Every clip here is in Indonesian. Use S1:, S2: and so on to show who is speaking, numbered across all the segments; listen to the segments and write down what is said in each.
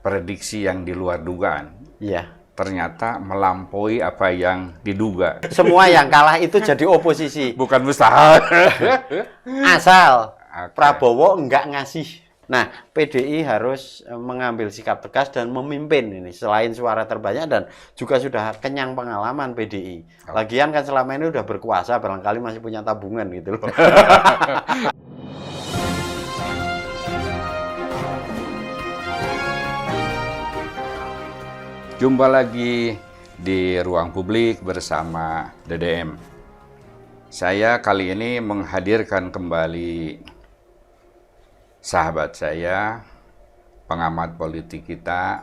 S1: prediksi yang di luar dugaan.
S2: Iya.
S1: Ternyata melampaui apa yang diduga.
S2: Semua yang kalah itu jadi oposisi.
S1: Bukan mustahil.
S2: Asal
S1: Okay.
S2: Prabowo enggak ngasih. Nah, PDI harus mengambil sikap tegas dan memimpin ini. Selain suara terbanyak dan juga sudah kenyang pengalaman PDI. Lagian kan selama ini udah berkuasa, barangkali masih punya tabungan gitu loh.
S1: Jumpa lagi di Ruang Publik bersama DDM. Saya kali ini menghadirkan kembali sahabat saya, pengamat politik kita,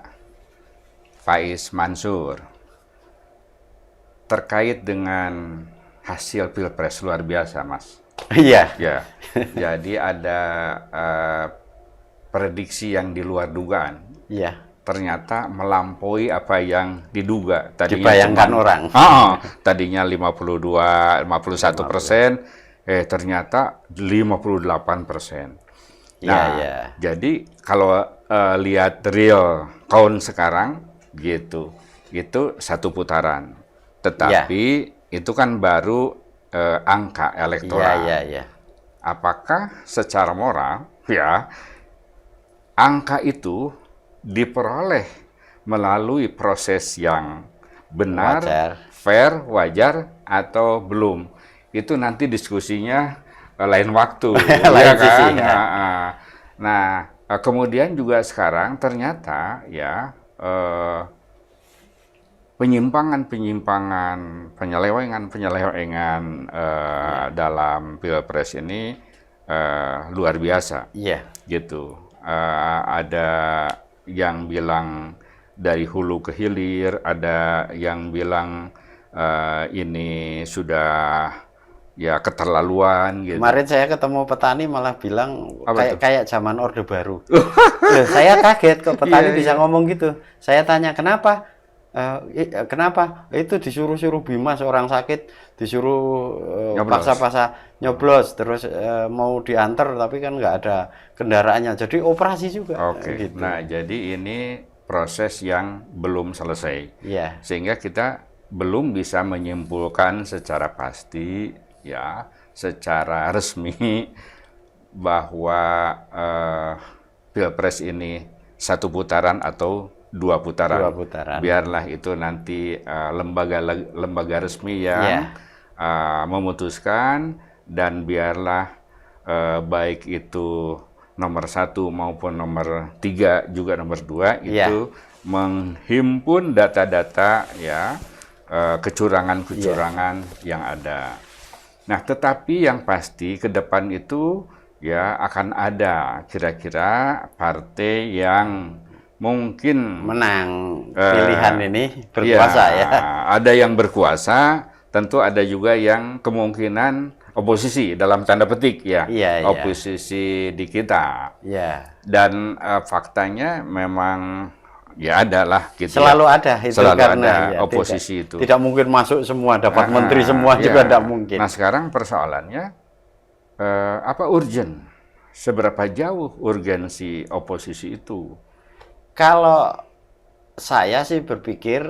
S1: Faiz Mansur, terkait dengan hasil Pilpres luar biasa, Mas.
S2: Iya.
S1: Ya, jadi ada prediksi yang di luar dugaan.
S2: Iya.
S1: Ternyata melampaui apa yang diduga. Tadinya
S2: dibayangkan orang.
S1: Tadinya 51%, ternyata 58%. Nah, jadi kalau lihat real count sekarang, gitu, itu satu putaran. Tetapi itu kan baru angka elektoral. Apakah secara moral, angka itu diperoleh melalui proses yang benar, fair, wajar, atau belum? Itu nanti diskusinya lain waktu.
S2: Lain sisi,
S1: Nah, kemudian juga sekarang ternyata penyimpangan, penyelewengan dalam Pilpres ini luar biasa. Gitu. Ada yang bilang dari hulu ke hilir, ada yang bilang ini sudah keterlaluan gitu.
S2: Kemarin saya ketemu petani malah bilang kayak zaman Orde Baru. Saya kaget kok petani bisa ngomong gitu. Saya tanya kenapa? Kenapa? Itu disuruh-suruh Bimas orang sakit, disuruh paksa-paksa nyoblos, terus mau diantar tapi kan nggak ada kendaraannya, jadi operasi juga.
S1: Gitu. Nah, jadi ini proses yang belum selesai, sehingga kita belum bisa menyimpulkan secara pasti, secara resmi bahwa Pilpres ini satu putaran atau dua putaran. Biarlah itu nanti lembaga resmi yang memutuskan, dan biarlah baik itu nomor 1 maupun nomor 3 juga nomor 2 itu menghimpun data-data kecurangan-kecurangan yang ada. Nah, tetapi yang pasti ke depan itu akan ada kira-kira partai yang mungkin
S2: menang pilihan ini berkuasa
S1: Ada yang berkuasa, tentu ada juga yang kemungkinan oposisi dalam tanda petik oposisi di kita. Dan faktanya memang adalah gitu.
S2: Selalu ada itu,
S1: selalu
S2: karena
S1: ada oposisi itu.
S2: Tidak mungkin masuk semua, dapat menteri semua juga tidak mungkin.
S1: Nah, sekarang persoalannya apa urgen? Seberapa jauh urgensi oposisi itu?
S2: Kalau saya sih berpikir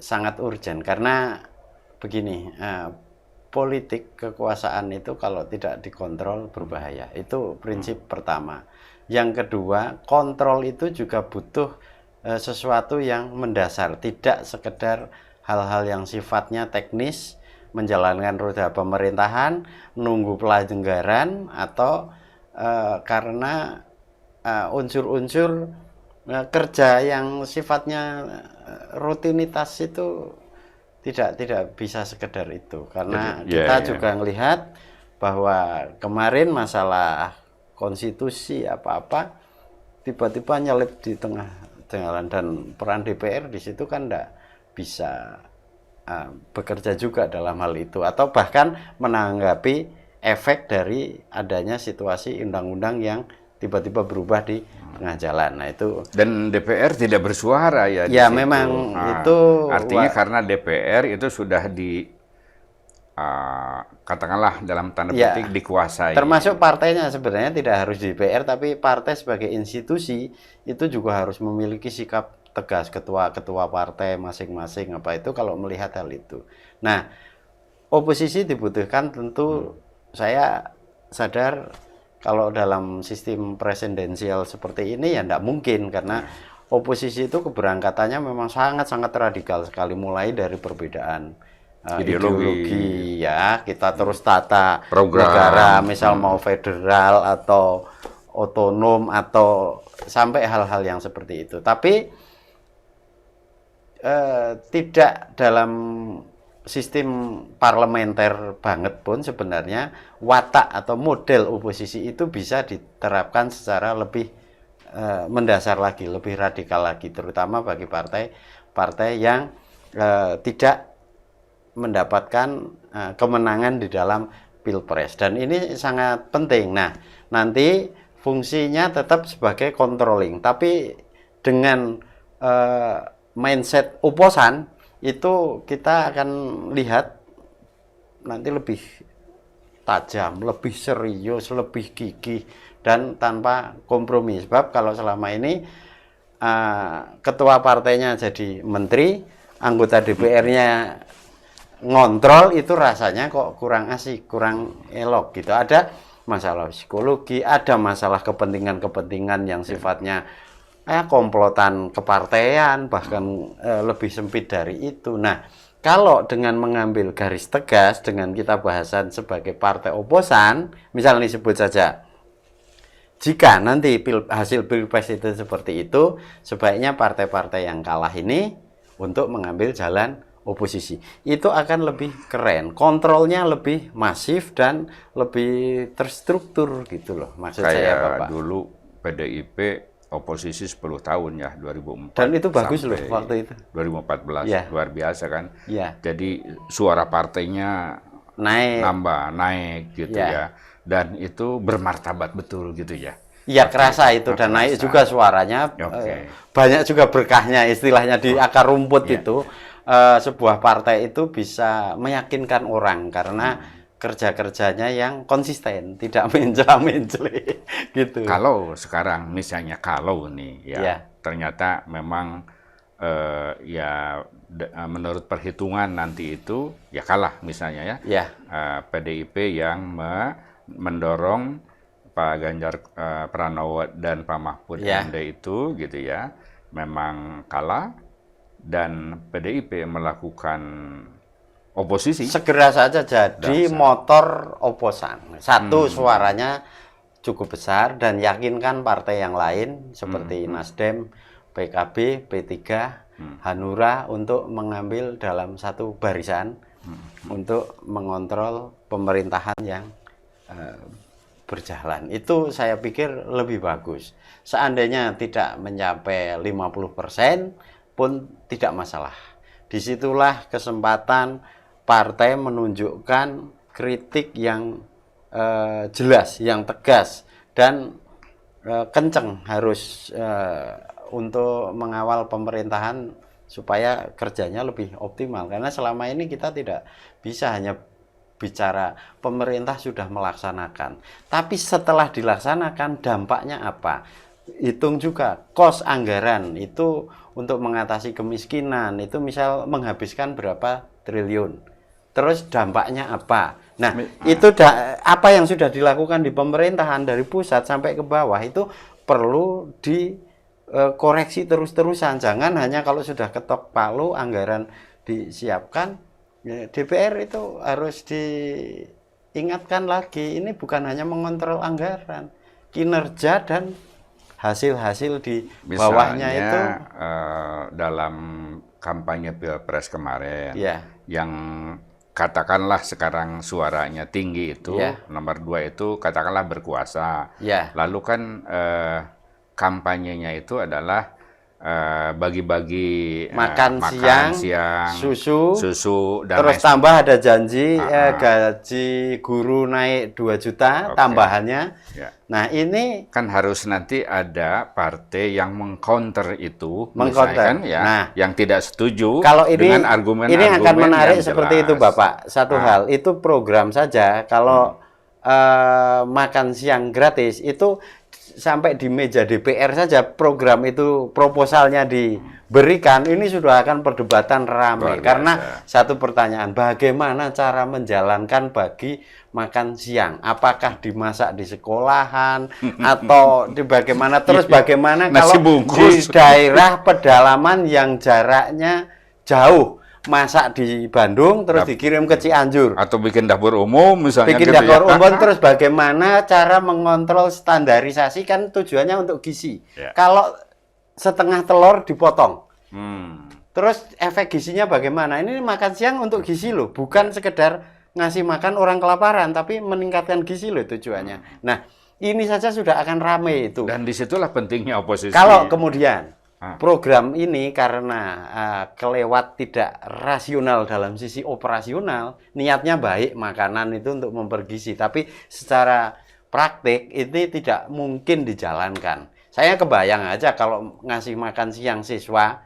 S2: sangat urgen, karena begini, politik kekuasaan itu kalau tidak dikontrol berbahaya. Itu prinsip pertama. Yang kedua, kontrol itu juga butuh sesuatu yang mendasar, tidak sekedar hal-hal yang sifatnya teknis, menjalankan roda pemerintahan, menunggu pelanggaran, atau karena unsur-unsur kerja yang sifatnya rutinitas itu tidak bisa sekedar itu, karena kita juga melihat bahwa kemarin masalah konstitusi apa-apa tiba-tiba nyelip di tengah jalan, dan peran DPR di situ kan tidak bisa bekerja juga dalam hal itu, atau bahkan menanggapi efek dari adanya situasi undang-undang yang tiba-tiba berubah di tengah jalan. Nah, itu,
S1: dan DPR tidak bersuara di
S2: memang itu
S1: artinya karena DPR itu sudah katakanlah dalam tanda
S2: Ya,
S1: petik dikuasai.
S2: termasuk partainya sebenarnya tidak harus DPR, tapi partai sebagai institusi itu juga harus memiliki sikap tegas ketua-ketua partai masing-masing apa itu kalau melihat hal itu. Nah, oposisi dibutuhkan tentu saya sadar kalau dalam sistem presidensial seperti ini ya tidak mungkin karena oposisi itu keberangkatannya memang sangat-sangat radikal sekali mulai dari perbedaan ideologi ya kita terus tata
S1: Program.
S2: negara misal mau federal atau otonom atau sampai hal-hal yang seperti itu tapi tidak dalam sistem parlementer banget pun sebenarnya watak atau model oposisi itu bisa diterapkan secara lebih mendasar lagi, lebih radikal lagi terutama bagi partai-partai yang tidak mendapatkan kemenangan di dalam pilpres dan ini sangat penting. Nah, nanti fungsinya tetap sebagai controlling, tapi dengan mindset oposan itu kita akan lihat nanti lebih tajam, lebih serius, lebih gigih dan tanpa kompromi. Sebab kalau selama ini ketua partainya jadi menteri, anggota DPR-nya ngontrol itu rasanya kok kurang asik, kurang elok gitu. Ada masalah psikologi, ada masalah kepentingan-kepentingan yang sifatnya komplotan kepartaian, bahkan lebih sempit dari itu. Nah, kalau dengan mengambil garis tegas dengan kita bahasan sebagai partai oposan, misalnya disebut saja, jika nanti hasil pilpres itu seperti itu, sebaiknya partai-partai yang kalah ini untuk mengambil jalan oposisi. Itu akan lebih keren, kontrolnya lebih masif dan lebih terstruktur gitu loh. Maksud saya Bapak.
S1: Dulu PDIP oposisi 10 tahun ya 2004.
S2: Dan itu bagus loh waktu itu.
S1: 2014
S2: ya.
S1: Luar biasa kan.
S2: Ya.
S1: Jadi suara partainya naik gitu ya. Dan itu bermartabat betul gitu ya.
S2: Iya kerasa itu dan naik juga suaranya. Banyak juga berkahnya istilahnya di akar rumput itu. Sebuah partai itu bisa meyakinkan orang karena kerja-kerjanya yang konsisten, tidak mencela-mencela gitu.
S1: Kalau sekarang misalnya ternyata memang menurut perhitungan nanti itu ya kalah misalnya PDIP yang mendorong Pak Ganjar Pranowo dan Pak Mahfud MD itu gitu ya memang kalah dan PDIP melakukan oposisi
S2: segera saja jadi motor oposan. Satu suaranya cukup besar dan yakinkan partai yang lain seperti Nasdem, PKB, P3, Hanura untuk mengambil dalam satu barisan untuk mengontrol pemerintahan yang berjalan. Itu saya pikir lebih bagus. Seandainya tidak mencapai 50% pun tidak masalah. Disitulah kesempatan partai menunjukkan kritik yang jelas, yang tegas dan kenceng harus untuk mengawal pemerintahan supaya kerjanya lebih optimal. Karena selama ini kita tidak bisa hanya bicara pemerintah sudah melaksanakan, tapi setelah dilaksanakan dampaknya apa? Hitung juga kos anggaran itu untuk mengatasi kemiskinan itu misal menghabiskan berapa triliun. Terus dampaknya apa? Nah, itu apa yang sudah dilakukan di pemerintahan dari pusat sampai ke bawah itu perlu dikoreksi terus-terusan. Jangan hanya kalau sudah ketok palu anggaran disiapkan, DPR itu harus diingatkan lagi. Ini bukan hanya mengontrol anggaran, kinerja dan hasil-hasil di bawahnya itu.
S1: Dalam kampanye Pilpres kemarin, yang katakanlah sekarang suaranya tinggi itu, nomor 2 itu katakanlah berkuasa. Lalu kan kampanyenya itu adalah bagi-bagi
S2: makan siang, susu, dan terus tambah ada janji gaji guru naik 2 juta tambahannya.
S1: Ya.
S2: Nah, ini
S1: kan harus nanti ada partai yang mengcounter itu,
S2: mengcounter.
S1: misalkan ya,
S2: Nah,
S1: yang tidak setuju
S2: kalau ini,
S1: dengan argumen-argumen
S2: ini akan menarik
S1: yang
S2: seperti
S1: jelas.
S2: itu, Bapak. Satu hal, itu program saja kalau makan siang gratis itu sampai di meja DPR saja program itu proposalnya diberikan, ini sudah akan perdebatan ramai karena satu pertanyaan, bagaimana cara menjalankan bagi makan siang, apakah dimasak di sekolahan atau di bagaimana, terus bagaimana kalau di daerah pedalaman yang jaraknya jauh, masak di Bandung terus dikirim ke Cianjur
S1: atau bikin dapur umum misalnya,
S2: bikin dapur umum, terus bagaimana cara mengontrol standarisasi, kan tujuannya untuk gizi. Kalau setengah telur dipotong, terus efek gizinya bagaimana? Ini makan siang untuk gizi loh, bukan sekedar ngasih makan orang kelaparan, tapi meningkatkan gizi loh tujuannya. Nah, ini saja sudah akan rame itu.
S1: Dan disitulah pentingnya oposisi.
S2: Kalau kemudian program ini karena kelewat tidak rasional dalam sisi operasional, niatnya baik makanan itu untuk mempergizi, tapi secara praktik ini tidak mungkin dijalankan. Saya kebayang aja kalau ngasih makan siang siswa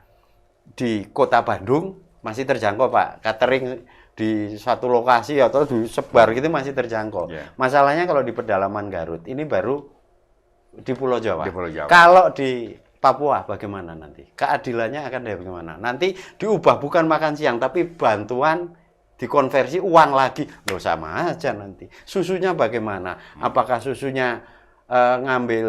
S2: di kota Bandung masih terjangkau, Pak. Catering di suatu lokasi atau disebar gitu masih terjangkau. Masalahnya kalau di pedalaman Garut, ini baru di Pulau Jawa. Kalau di Papua bagaimana nanti? Keadilannya akan bagaimana? Nanti diubah bukan makan siang, tapi bantuan dikonversi uang lagi. Loh, sama aja nanti. Susunya bagaimana? Apakah susunya ngambil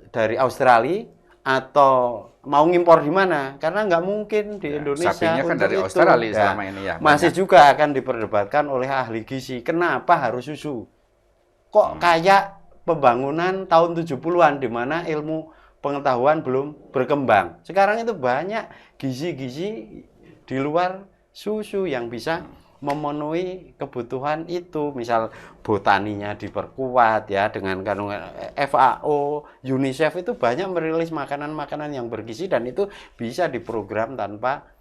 S2: dari Australia atau mau ngimpor di mana? Karena nggak mungkin di Indonesia.
S1: Sapinya kan dari Australia selama ini ya.
S2: Masih juga akan diperdebatkan oleh ahli gizi. Kenapa harus susu? Kok kayak pembangunan tahun 70-an di mana ilmu pengetahuan belum berkembang. Sekarang itu banyak gizi-gizi di luar susu yang bisa memenuhi kebutuhan itu. Misal botaninya diperkuat ya dengan kandungan FAO, UNICEF itu banyak merilis makanan-makanan yang bergizi dan itu bisa diprogram tanpa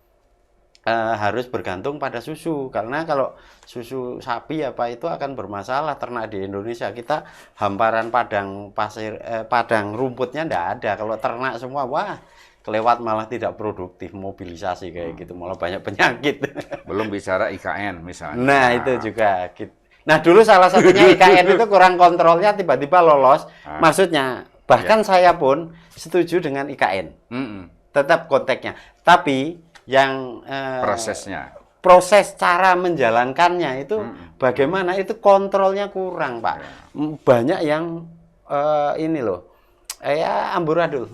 S2: harus bergantung pada susu, karena kalau susu sapi apa itu akan bermasalah ternak di Indonesia. Kita hamparan padang pasir, padang rumputnya ndak ada. Kalau ternak semua, wah kelewat malah tidak produktif, mobilisasi kayak gitu, malah banyak penyakit.
S1: Belum bicara IKN misalnya.
S2: Nah itu juga. Nah dulu salah satunya IKN itu kurang kontrolnya, tiba-tiba lolos. Maksudnya bahkan saya pun setuju dengan IKN. Tetap konteksnya, tapi yang proses cara menjalankannya itu bagaimana, itu kontrolnya kurang, Pak. Banyak yang ini loh ya amburadul,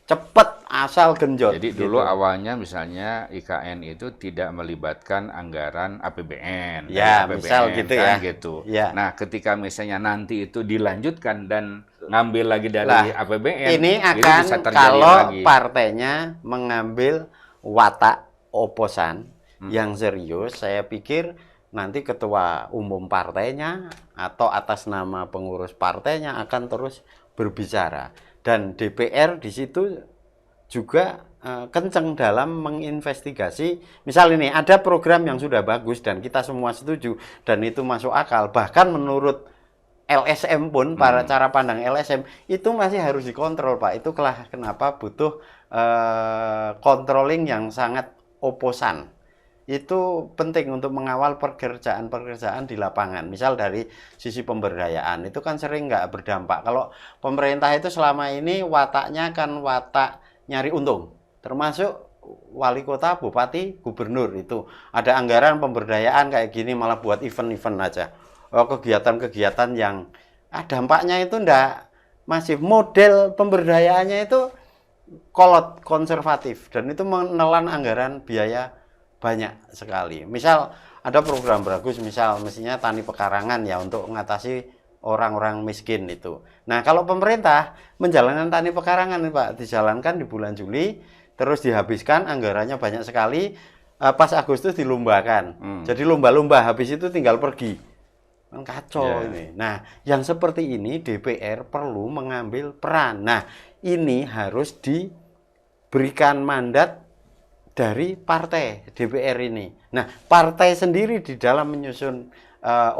S2: cepet asal genjot.
S1: Jadi dulu awalnya misalnya IKN itu tidak melibatkan anggaran APBN
S2: ya,
S1: APBN,
S2: misal gitu
S1: kan,
S2: ya
S1: gitu.
S2: Ya.
S1: Nah ketika misalnya nanti itu dilanjutkan dan ngambil lagi dari APBN,
S2: ini akan kalau lagi partainya mengambil watak oposan yang serius, saya pikir nanti ketua umum partainya atau atas nama pengurus partainya akan terus berbicara, dan DPR di situ juga kenceng dalam menginvestigasi. Misal ini ada program yang sudah bagus dan kita semua setuju dan itu masuk akal, bahkan menurut LSM pun, para cara pandang LSM itu masih harus dikontrol, Pak. Itu kenapa butuh controlling yang sangat oposan. Itu penting untuk mengawal pekerjaan-pekerjaan di lapangan. Misal dari sisi pemberdayaan, itu kan sering nggak berdampak. Kalau pemerintah itu selama ini wataknya kan watak nyari untung. Termasuk wali kota, bupati, gubernur itu. Ada anggaran pemberdayaan kayak gini malah buat event-event aja. Kegiatan-kegiatan yang dampaknya itu ndak masif. Model pemberdayaannya itu kolot, konservatif, dan itu menelan anggaran biaya banyak sekali. Misal ada program bagus, misal mestinya tani pekarangan ya untuk mengatasi orang-orang miskin itu. Nah kalau pemerintah menjalankan tani pekarangan, Pak, dijalankan di bulan Juli, terus dihabiskan anggarannya banyak sekali, pas Agustus dilombakan. Jadi lomba-lomba, habis itu tinggal pergi. Kan kacau ini. Nah, yang seperti ini DPR perlu mengambil peran. Nah, ini harus diberi diberikan mandat dari partai DPR ini. Nah, partai sendiri di dalam menyusun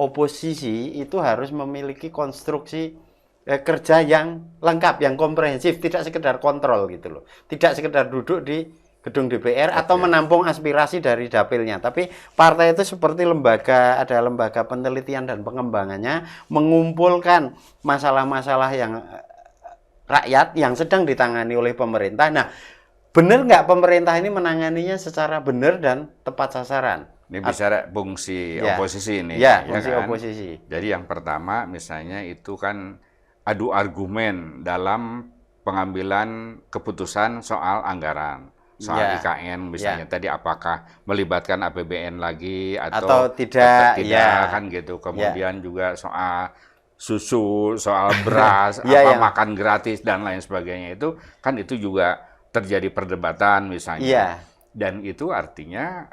S2: oposisi itu harus memiliki konstruksi kerja yang lengkap, yang komprehensif, tidak sekedar kontrol gitu loh. Tidak sekedar duduk di gedung DPR atau menampung aspirasi dari dapilnya, tapi partai itu seperti lembaga, ada lembaga penelitian dan pengembangannya, mengumpulkan masalah-masalah yang rakyat yang sedang ditangani oleh pemerintah. Nah, benar nggak pemerintah ini menanganinya secara benar dan tepat sasaran?
S1: Ini bicara fungsi oposisi ini.
S2: Ya, fungsi oposisi.
S1: Jadi yang pertama misalnya itu kan adu argumen dalam pengambilan keputusan soal anggaran. Soal IKN misalnya tadi apakah melibatkan APBN lagi atau
S2: tidak,
S1: kan gitu. Kemudian juga soal susu, soal beras, apa makan gratis dan lain sebagainya itu kan itu juga terjadi perdebatan misalnya. Dan itu artinya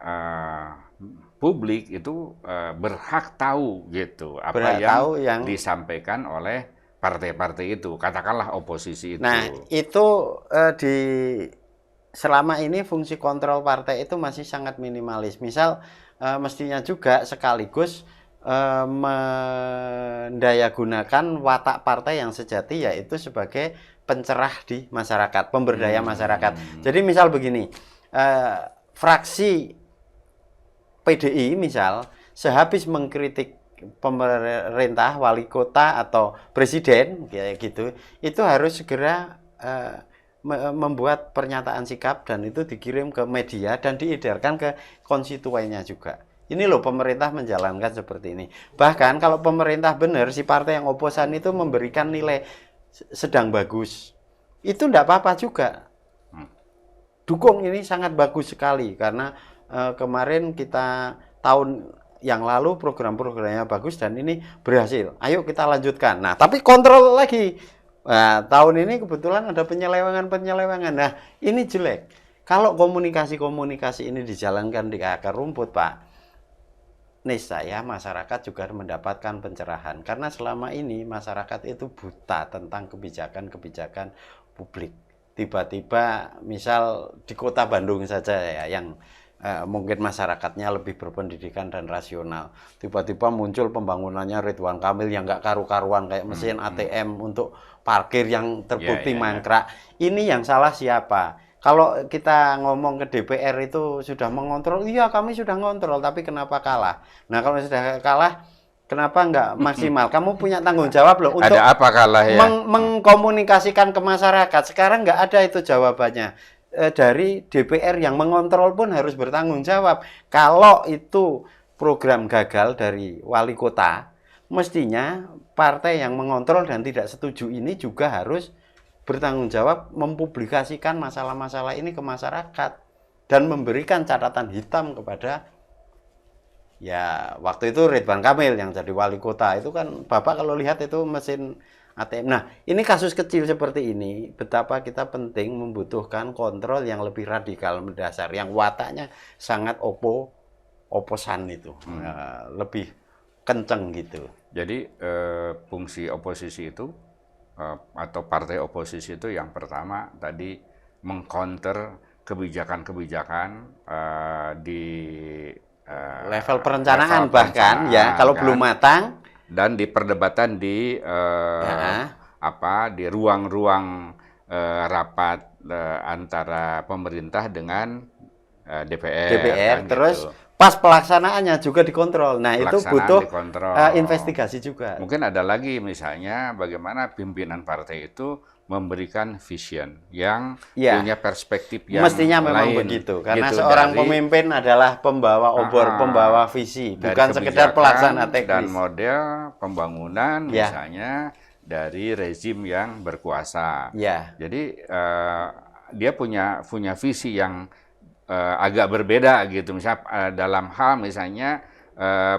S1: publik itu berhak tahu gitu apa yang disampaikan oleh partai-partai itu, katakanlah oposisi itu.
S2: Nah, itu selama ini fungsi kontrol partai itu masih sangat minimalis. Misal mestinya juga sekaligus mendayagunakan watak partai yang sejati, yaitu sebagai pencerah di masyarakat, pemberdaya masyarakat. Jadi misal begini, fraksi PDI misal sehabis mengkritik pemerintah, wali kota atau presiden kayak gitu, itu harus segera membuat pernyataan sikap dan itu dikirim ke media dan diedarkan ke konstituennya juga. Ini loh pemerintah menjalankan seperti ini. Bahkan kalau pemerintah benar, si partai yang oposan itu memberikan nilai sedang bagus, itu enggak apa-apa juga. Dukung, ini sangat bagus sekali karena kemarin kita tahun yang lalu program-programnya bagus dan ini berhasil. Ayo kita lanjutkan. Nah, tapi kontrol lagi. Nah, tahun ini kebetulan ada penyelewengan. Nah, ini jelek. Kalau komunikasi-komunikasi ini dijalankan di akar rumput, Pak, niscaya masyarakat juga mendapatkan pencerahan. Karena selama ini masyarakat itu buta tentang kebijakan-kebijakan publik. Tiba-tiba misal di kota Bandung saja ya, yang mungkin masyarakatnya lebih berpendidikan dan rasional. Tiba-tiba muncul pembangunannya Ridwan Kamil yang nggak karu-karuan kayak mesin ATM untuk parkir yang terbukti mangkrak. Ini yang salah siapa? Kalau kita ngomong ke DPR itu sudah mengontrol, iya kami sudah ngontrol, tapi kenapa kalah? Nah kalau sudah kalah, kenapa nggak maksimal? Kamu punya tanggung jawab loh untuk
S1: ada apa kalah ya?
S2: Mengkomunikasikan ke masyarakat. Sekarang nggak ada itu jawabannya. Dari DPR yang mengontrol pun harus bertanggung jawab. Kalau itu program gagal dari wali kota, mestinya partai yang mengontrol dan tidak setuju ini juga harus bertanggung jawab mempublikasikan masalah-masalah ini ke masyarakat dan memberikan catatan hitam kepada ya waktu itu Ridwan Kamil yang jadi wali kota. Itu kan Bapak kalau lihat itu mesin ATM. Nah, ini kasus kecil seperti ini, betapa kita penting membutuhkan kontrol yang lebih radikal mendasar, yang wataknya sangat oposan itu, lebih kenceng gitu.
S1: Jadi fungsi oposisi itu atau partai oposisi itu yang pertama tadi mengcounter kebijakan-kebijakan di
S2: level perencanaan bahkan ya kalau belum matang.
S1: Dan di perdebatan di di ruang-ruang rapat antara pemerintah dengan DPR kan
S2: terus gitu. Pas pelaksanaannya juga dikontrol. Nah, itu butuh investigasi juga.
S1: Mungkin ada lagi misalnya bagaimana pimpinan partai itu memberikan vision yang punya perspektif yang
S2: mestinya memang lain, begitu karena gitu, seorang pemimpin adalah pembawa obor, pembawa visi, bukan sekedar pelaksana teknis
S1: dan model pembangunan misalnya dari rezim yang berkuasa. Jadi dia punya visi yang agak berbeda gitu, misalnya dalam hal misalnya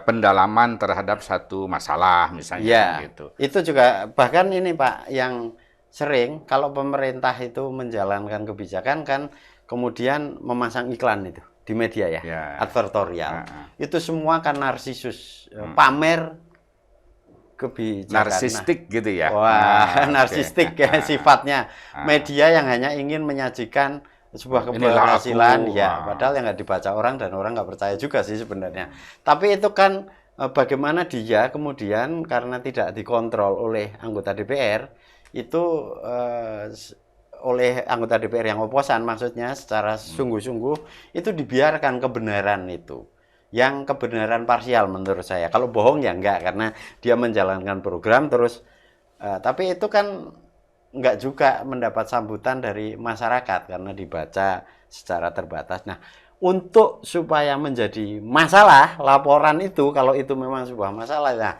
S1: pendalaman terhadap satu masalah misalnya gitu.
S2: Itu juga bahkan ini Pak yang sering kalau pemerintah itu menjalankan kebijakan kan kemudian memasang iklan itu di media advertorial. Itu semua kan narsisus, pamer kebijakan.
S1: Narsistik gitu ya.
S2: Wah, narsistik ya sifatnya. Media yang hanya ingin menyajikan sebuah keberhasilan ya, padahal yang nggak dibaca orang dan orang nggak percaya juga sih sebenarnya. Tapi itu kan bagaimana dia kemudian karena tidak dikontrol oleh anggota DPR itu oleh anggota DPR yang oposan maksudnya secara sungguh-sungguh itu dibiarkan kebenaran itu. Yang kebenaran parsial menurut saya. Kalau bohong ya enggak karena dia menjalankan program terus tapi itu kan enggak juga mendapat sambutan dari masyarakat karena dibaca secara terbatas. Nah, untuk supaya menjadi masalah laporan itu, kalau itu memang sebuah masalah, nah,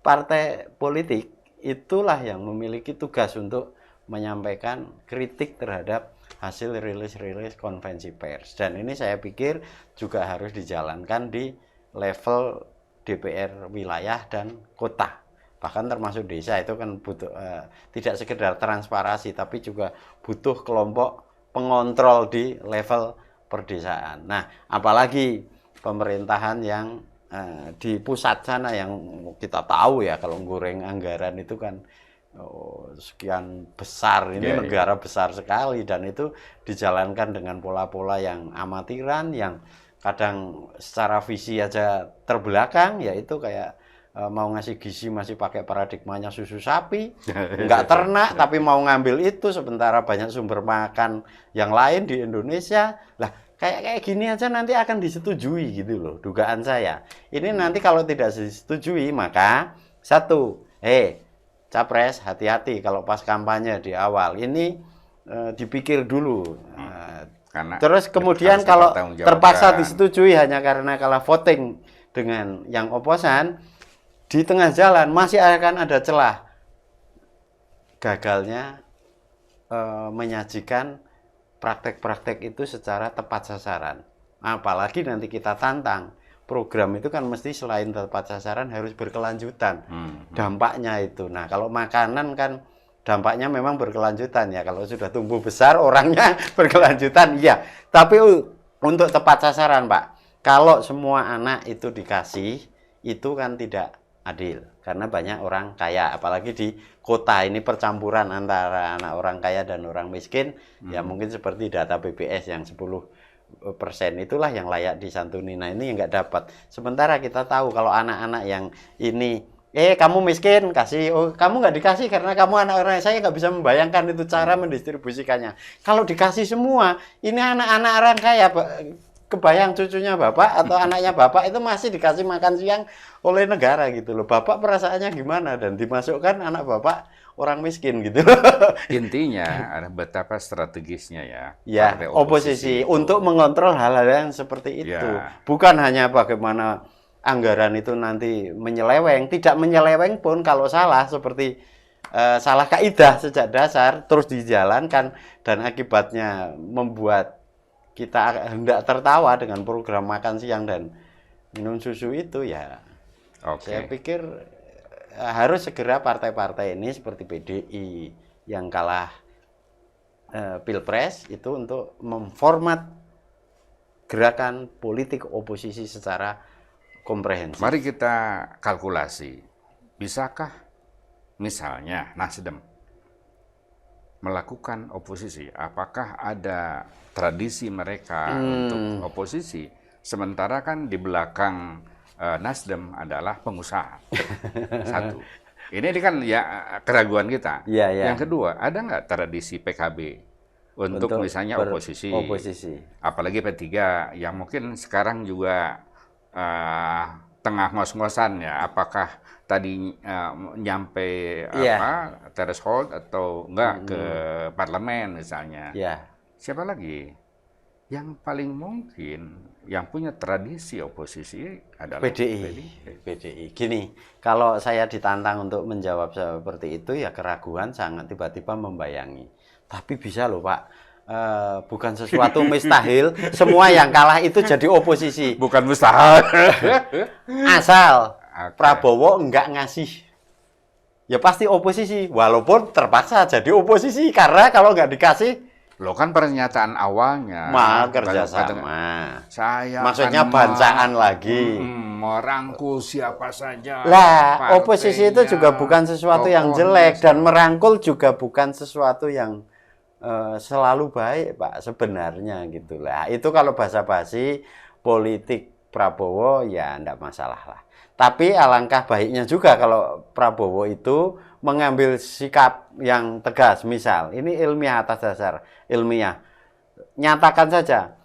S2: partai politik itulah yang memiliki tugas untuk menyampaikan kritik terhadap hasil rilis-rilis konvensi pers. Dan ini saya pikir juga harus dijalankan di level DPR wilayah dan kota. Bahkan termasuk desa itu kan butuh tidak sekedar transparansi tapi juga butuh kelompok pengontrol di level perdesaan. Nah, apalagi pemerintahan yang di pusat sana yang kita tahu ya kalau goreng anggaran itu kan sekian besar, ini negara besar sekali dan itu dijalankan dengan pola-pola yang amatiran yang kadang secara visi aja terbelakang, yaitu kayak mau ngasih gizi masih pakai paradigmanya susu sapi, nggak ternak tapi mau ngambil itu sementara banyak sumber makan yang lain di Indonesia. Lah kayak gini aja nanti akan disetujui gitu loh, dugaan saya. Ini nanti kalau tidak disetujui maka satu, Capres hati-hati kalau pas kampanye di awal ini dipikir dulu.
S1: Karena
S2: terus kemudian kalau terpaksa disetujui hanya karena kalah voting dengan yang oposan, di tengah jalan masih akan ada celah gagalnya menyajikan praktek-praktek itu secara tepat sasaran. Apalagi nanti kita tantang program itu kan mesti selain tepat sasaran harus berkelanjutan dampaknya itu. Nah kalau makanan kan dampaknya memang berkelanjutan ya, kalau sudah tumbuh besar orangnya berkelanjutan iya, tapi untuk tepat sasaran Pak, kalau semua anak itu dikasih itu kan tidak adil karena banyak orang kaya, apalagi di kota ini percampuran antara anak orang kaya dan orang miskin ya mungkin seperti data BPS yang 10% itulah yang layak disantuni. Nah ini yang nggak dapat. Sementara kita tahu kalau anak-anak yang ini kamu miskin kasih, kamu nggak dikasih karena kamu anak orang, saya nggak bisa membayangkan itu cara mendistribusikannya. Kalau dikasih semua, ini anak-anak orang kaya kebayang cucunya bapak atau anaknya bapak itu masih dikasih makan siang oleh negara gitu loh. Bapak perasaannya gimana dan dimasukkan anak bapak orang miskin gitu loh.
S1: Intinya ada betapa strategisnya ya.
S2: Ya, oposisi untuk mengontrol hal-hal yang seperti itu. Ya. Bukan hanya bagaimana anggaran itu nanti menyeleweng, tidak menyeleweng pun kalau salah seperti salah kaidah sejak dasar terus dijalankan dan akibatnya membuat kita hendak tertawa dengan program makan siang dan minum susu itu ya. Saya pikir harus segera partai-partai ini seperti PDI yang kalah Pilpres itu untuk memformat gerakan politik oposisi secara komprehensif.
S1: Mari kita kalkulasi. Bisakah misalnya Nasdem melakukan oposisi? Apakah ada tradisi mereka untuk oposisi? Sementara kan di belakang Nasdem adalah pengusaha. Satu. Ini kan ya keraguan kita.
S2: Ya.
S1: Yang kedua, ada nggak tradisi PKB untuk misalnya oposisi? Apalagi P3 yang mungkin sekarang juga tengah ngos-ngosan ya, apakah tadi nyampe threshold atau enggak ke parlemen misalnya. Siapa lagi? Yang paling mungkin yang punya tradisi oposisi adalah
S2: PDI. Gini, kalau saya ditantang untuk menjawab seperti itu ya keraguan sangat tiba-tiba membayangi. Tapi bisa loh Pak. Bukan sesuatu mustahil, semua yang kalah itu jadi oposisi.
S1: Bukan mustahil.
S2: Asal Prabowo enggak ngasih, ya pasti oposisi. Walaupun terpaksa jadi oposisi, karena kalau nggak dikasih,
S1: lo kan pernyataan awalnya.
S2: Kerjasama. Maksudnya bancaan lagi.
S1: Merangkul siapa saja.
S2: Lah, oposisi itu juga bukan sesuatu yang jelek dan merangkul juga bukan sesuatu yang selalu baik Pak sebenarnya gitulah. Itu kalau basa-basi politik Prabowo ya enggak masalah lah. Tapi alangkah baiknya juga kalau Prabowo itu mengambil sikap yang tegas. Misal, ini ilmiah atas dasar ilmiah. Nyatakan saja,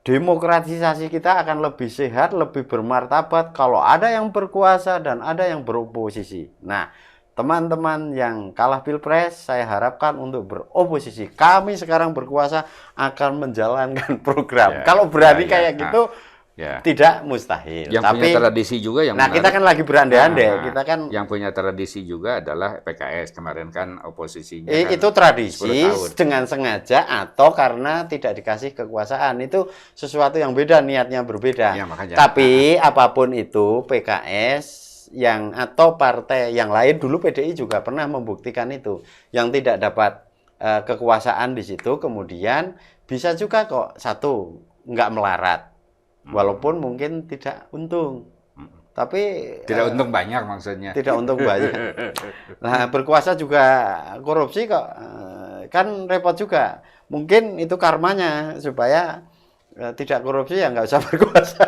S2: demokratisasi kita akan lebih sehat, lebih bermartabat kalau ada yang berkuasa dan ada yang beroposisi. Nah, teman-teman yang kalah pilpres, saya harapkan untuk beroposisi. Kami sekarang berkuasa akan menjalankan program. Kalau berani kayak gitu, tidak mustahil.
S1: Yang punya tradisi juga yang
S2: menarik, kita kan lagi berandai-andai. Kita kan
S1: yang punya tradisi juga adalah PKS kemarin kan oposisinya.
S2: Itu tradisi dengan sengaja atau karena tidak dikasih kekuasaan, itu sesuatu yang beda, niatnya berbeda.
S1: Ya, makanya,
S2: tapi apapun itu PKS yang atau partai yang lain, dulu PDI juga pernah membuktikan itu, yang tidak dapat kekuasaan di situ kemudian bisa juga kok satu nggak melarat. Walaupun mungkin tidak untung, tapi
S1: tidak untung banyak maksudnya.
S2: Tidak untung banyak. Nah, berkuasa juga korupsi kok, kan repot juga. Mungkin itu karmanya supaya tidak korupsi ya nggak usah berkuasa.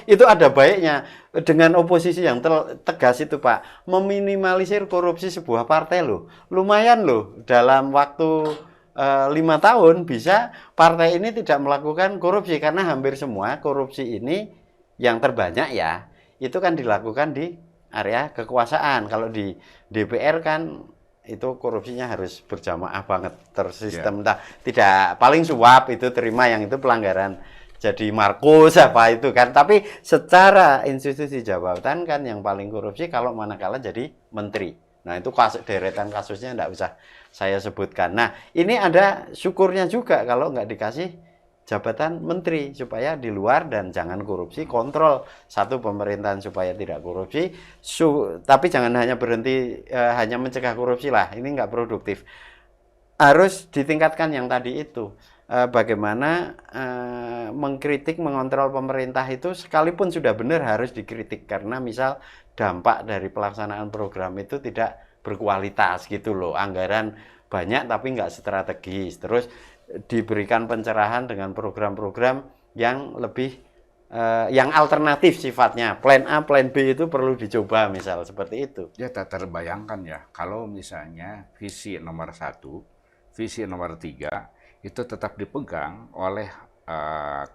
S2: Itu ada baiknya dengan oposisi yang tegas itu Pak, meminimalisir korupsi sebuah partai loh. Lumayan loh dalam waktu 5 tahun bisa partai ini tidak melakukan korupsi, karena hampir semua korupsi ini yang terbanyak ya itu kan dilakukan di area kekuasaan. Kalau di DPR kan itu korupsinya harus berjamaah banget tersistem. Tidak paling suap itu terima, yang itu pelanggaran jadi Markus apa itu kan. Tapi secara institusi jabatan kan yang paling korupsi kalau manakala jadi menteri. Nah, itu deretan kasusnya enggak usah saya sebutkan. Nah, ini ada syukurnya juga kalau nggak dikasih jabatan menteri, supaya di luar dan jangan korupsi, kontrol satu pemerintahan supaya tidak korupsi. Tapi jangan hanya berhenti hanya mencegah korupsi lah, ini nggak produktif. Harus ditingkatkan yang tadi itu. Bagaimana mengkritik, mengontrol pemerintah itu sekalipun sudah benar harus dikritik, karena misal dampak dari pelaksanaan program itu tidak berkualitas gitu loh, anggaran banyak tapi nggak strategis, terus diberikan pencerahan dengan program-program yang lebih yang alternatif sifatnya, plan A, plan B itu perlu dicoba misal seperti itu.
S1: Ya tak terbayangkan ya kalau misalnya visi nomor 1, visi nomor 3 itu tetap dipegang oleh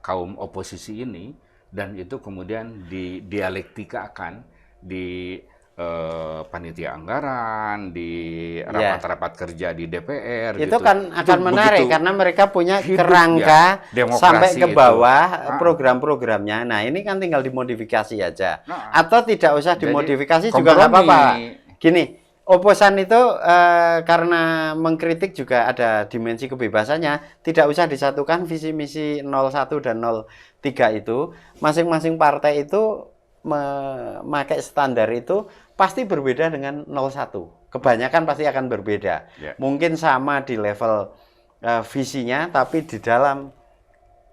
S1: kaum oposisi ini, dan itu kemudian didialektikakan di panitia anggaran, di rapat-rapat kerja di DPR.
S2: Itu gitu kan akan menarik karena mereka punya kerangka sampai ke bawah program-programnya. Nah, ini kan tinggal dimodifikasi aja. Atau tidak usah dimodifikasi juga nggak apa-apa. Gini, oposan itu karena mengkritik juga ada dimensi kebebasannya, tidak usah disatukan visi misi 01 dan 03 itu. Masing-masing partai itu memakai standar itu pasti berbeda dengan 01. Kebanyakan pasti akan berbeda. Mungkin sama di level visinya, tapi di dalam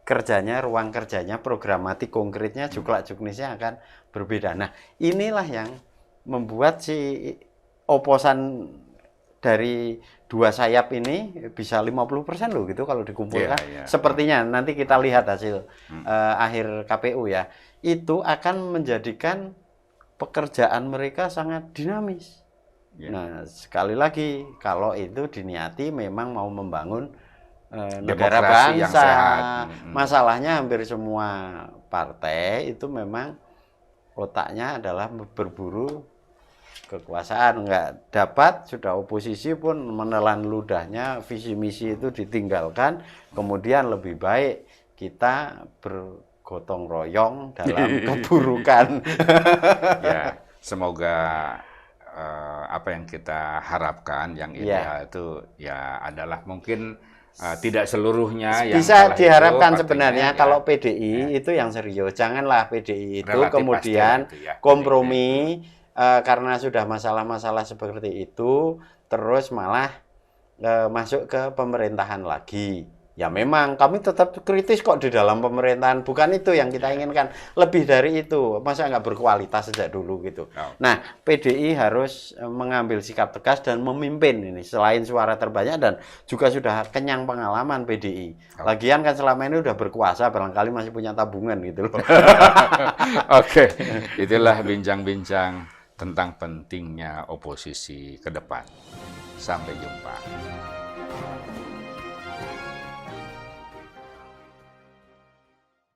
S2: kerjanya, ruang kerjanya, programatik konkretnya, juklak-juknisnya akan berbeda. Nah, inilah yang membuat si oposan dari dua sayap ini bisa 50% loh gitu kalau dikumpulkan. Sepertinya nanti kita lihat hasil akhir KPU ya. Itu akan menjadikan pekerjaan mereka sangat dinamis. Nah, sekali lagi kalau itu diniati memang mau membangun negara bangsa. Yang sehat. Masalahnya hampir semua partai itu memang otaknya adalah berburu kekuasaan, nggak dapat, sudah oposisi pun menelan ludahnya, visi misi itu ditinggalkan, kemudian lebih baik kita bergotong royong dalam keburukan.
S1: Ya, semoga apa yang kita harapkan yang ideal itu ya adalah mungkin tidak seluruhnya yang
S2: bisa diharapkan itu, sebenarnya kalau PDI itu yang serius, janganlah PDI itu kemudian itu kompromi. Karena sudah masalah-masalah seperti itu, terus malah masuk ke pemerintahan lagi. Ya memang kami tetap kritis kok di dalam pemerintahan. Bukan itu yang kita inginkan. Lebih dari itu. Masa nggak berkualitas sejak dulu gitu. Nah, PDI harus mengambil sikap tegas dan memimpin ini. Selain suara terbanyak dan juga sudah kenyang pengalaman PDI. Lagian kan selama ini udah berkuasa, barangkali masih punya tabungan gitu loh.
S1: Oke, itulah bincang-bincang tentang pentingnya oposisi ke depan. Sampai jumpa.